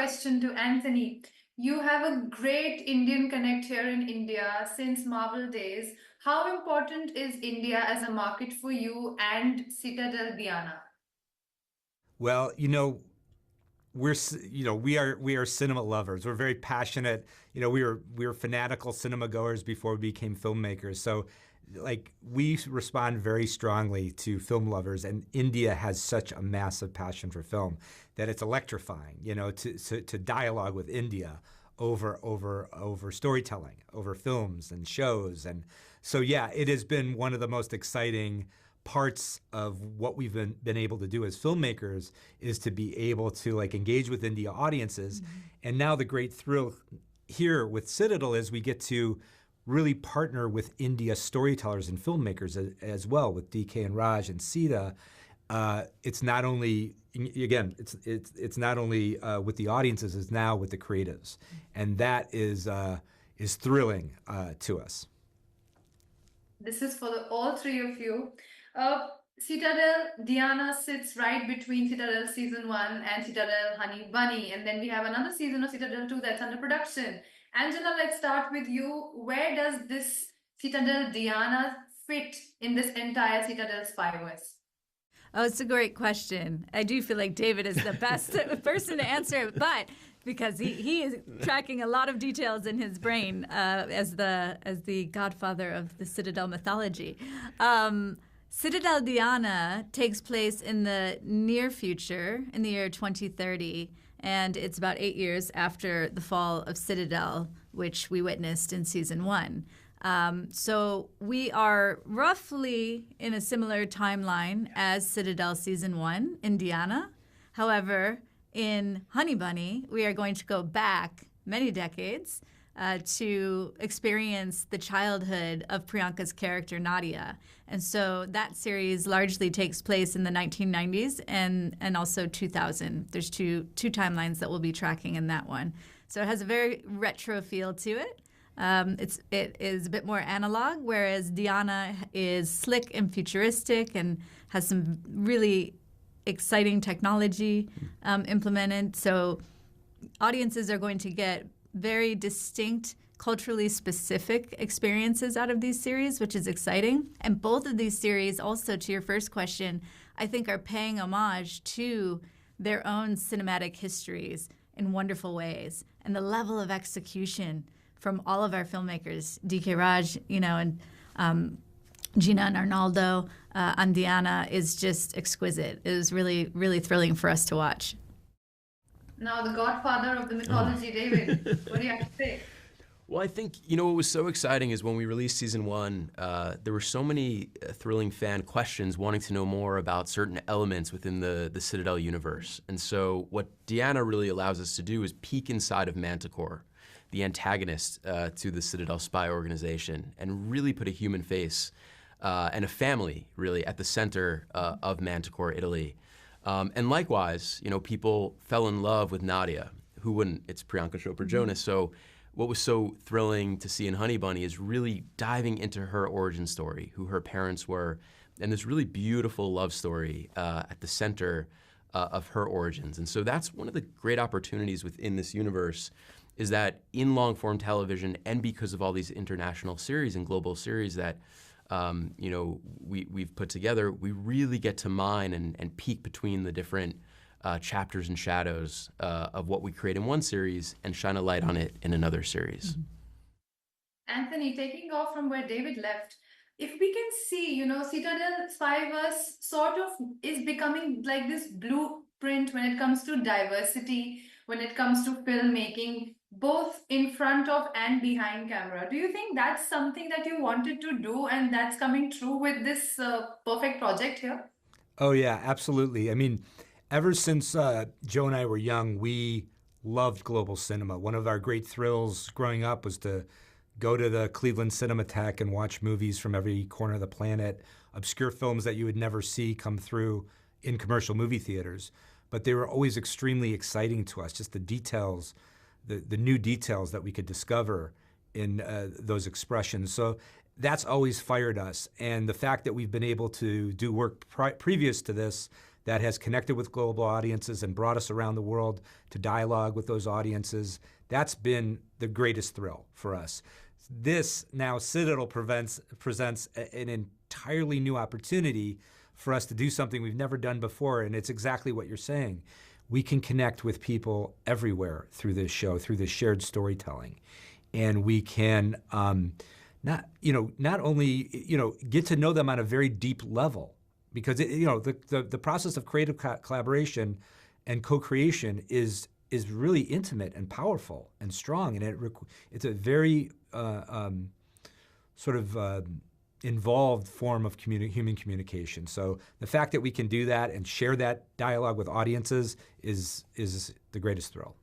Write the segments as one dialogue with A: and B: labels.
A: question to Anthony. You have a great Indian connect here in India since Marvel days. How important is India as a market for you and Citadel Diana?
B: Well, we are cinema lovers. We're very passionate. We were fanatical cinema goers before we became filmmakers. So like we respond very strongly to film lovers, and India has such a massive passion for film that it's electrifying, to dialogue with India over storytelling, over films and shows. And so yeah, it has been one of the most exciting parts of what we've been able to do as filmmakers is to be able to like engage with India audiences. Mm-hmm. And now the great thrill here with Citadel is we get to really partner with India storytellers and filmmakers as well, with DK and Raj and Sita. It's not only, again, it's not only with the audiences, it's now with the creatives. And that is thrilling to us.
A: This is for all three of you. Citadel Diana sits right between Citadel Season 1 and Citadel Honey Bunny. And then we have another season of Citadel 2 that's under production. Angela, let's start with you. Where does this Citadel Diana fit in this entire Citadel Spyverse?
C: Oh, it's a great question. I do feel like David is the best person to answer it, but because he is tracking a lot of details in his brain as the godfather of the Citadel mythology. Citadel Diana takes place in the near future, in the year 2030, and it's about 8 years after the fall of Citadel, which we witnessed in Season 1. So we are roughly in a similar timeline as Citadel Season 1 in Diana. However, in Honey Bunny, we are going to go back many decades to experience the childhood of Priyanka's character, Nadia. And so that series largely takes place in the 1990s and also 2000. There's two timelines that we'll be tracking in that one. So it has a very retro feel to it. It is a bit more analog, whereas Diana is slick and futuristic and has some really exciting technology implemented. So audiences are going to get very distinct, culturally specific experiences out of these series, which is exciting. And both of these series, also to your first question, I think are paying homage to their own cinematic histories in wonderful ways. And the level of execution from all of our filmmakers, DK Raj, and Gina and Arnaldo on Diana is just exquisite. It was really, really thrilling for us to watch.
A: Now, the godfather of the mythology, David, what do you have to say?
D: Well, I think, what was so exciting is when we released Season 1, there were so many thrilling fan questions wanting to know more about certain elements within the Citadel universe. And so what Diana really allows us to do is peek inside of Manticore, the antagonist to the Citadel spy organization, and really put a human face and a family, really, at the center of Manticore, Italy. And likewise, people fell in love with Nadia. Who wouldn't? It's Priyanka Chopra Jonas. So what was so thrilling to see in Honey Bunny is really diving into her origin story, who her parents were, and this really beautiful love story at the center of her origins. And so that's one of the great opportunities within this universe, is that in long-form television, and because of all these international series and global series that we've put together, we really get to mine and peek between the different chapters and shadows of what we create in one series and shine a light on it in another series.
A: Anthony, taking off from where David left, if we can see, Citadel Spyverse sort of is becoming like this blueprint when it comes to diversity, when it comes to filmmaking, both in front of and behind camera. Do you think that's something that you wanted to do and that's coming true with this perfect project here?
B: Oh, yeah, absolutely. I mean, ever since Joe and I were young, we loved global cinema. One of our great thrills growing up was to go to the Cleveland Cinematheque and watch movies from every corner of the planet, obscure films that you would never see come through in commercial movie theaters. But they were always extremely exciting to us, just the details, the new details that we could discover in those expressions. So that's always fired us. And the fact that we've been able to do work previous to this that has connected with global audiences and brought us around the world to dialogue with those audiences. That's been the greatest thrill for us. This now, Citadel presents an entirely new opportunity for us to do something we've never done before, and it's exactly what you're saying. We can connect with people everywhere through this show, through this shared storytelling, and we can not only get to know them on a very deep level, because the process of creative collaboration and co-creation is really intimate and powerful and strong, and it's a very involved form of human communication. So the fact that we can do that and share that dialogue with audiences is the greatest thrill.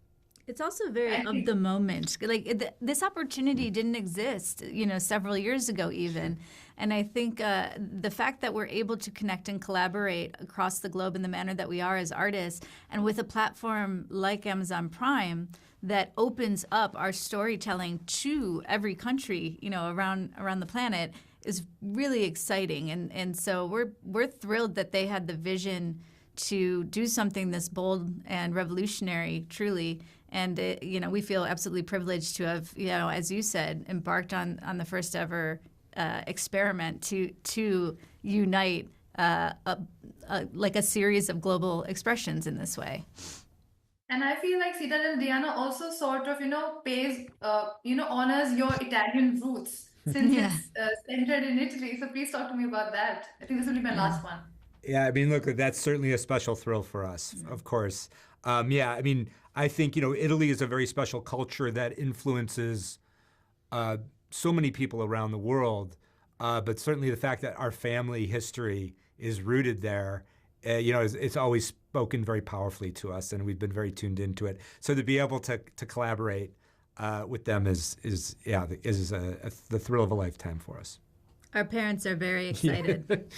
C: It's also very of the moment. Like this opportunity didn't exist, several years ago even. And I think the fact that we're able to connect and collaborate across the globe in the manner that we are as artists, and with a platform like Amazon Prime that opens up our storytelling to every country, around the planet, is really exciting. And so we're thrilled that they had the vision to do something this bold and revolutionary, truly. And we feel absolutely privileged to have, as you said, embarked on the first ever experiment to unite like a series of global expressions in this way.
A: And I feel like Citadel, Diana, also sort of, pays, honors your Italian roots since it's centered in Italy. So please talk to me about that. I think this will be my last one.
B: Yeah, I mean, look, that's certainly a special thrill for us, of course. I think, Italy is a very special culture that influences so many people around the world. But certainly the fact that our family history is rooted there, it's always spoken very powerfully to us, and we've been very tuned into it. So to be able to collaborate with them is the thrill of a lifetime for us.
C: Our parents are very excited.